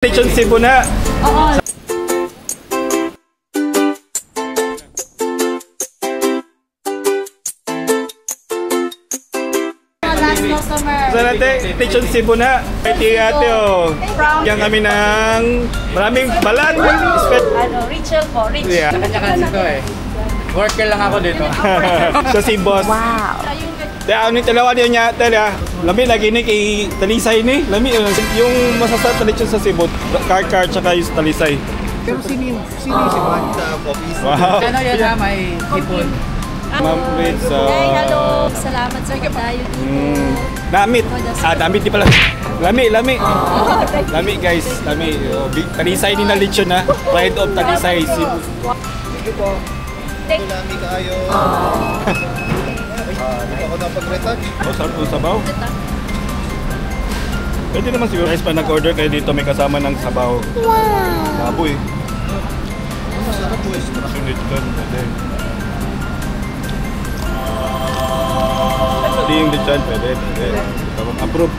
Lechon Cebu na. Oo. Last customer. Sa natin, Lechon Cebu na. Pwede ate oh. Yan kami ng maraming balat. Rachel po, Rich. Yeah. Kanya-kanya ito eh. Worker lang ako dito. Siya si boss. Wow. Kaya ano yung talawa niya tala. Lami lagi ni kay Talisay ni. Lami yung masasarap na lechon sa Cebu. Kar tsaka yung Talisay. Pero sino si Juan sa office? Wow. Ano yun ha? May hipon. Ma'am Fritz. Hey, hello. Salamat sa pagdayo dito. Damit. Damit di pala. Lami. Lami guys. Lami. Talisay ni na lechon na. Pride of Talisay. Cebu. Thank you po. Lami kayo. Dito ako napag-retouch. Oh, sarap yung sabaw. Pwede naman siguro guys pa nag-order kayo dito may kasama ng sabaw. Wow! Baboy. Masarap po eh. Sunod doon. Pwede. Hindi yung lechon. Pwede. Approve.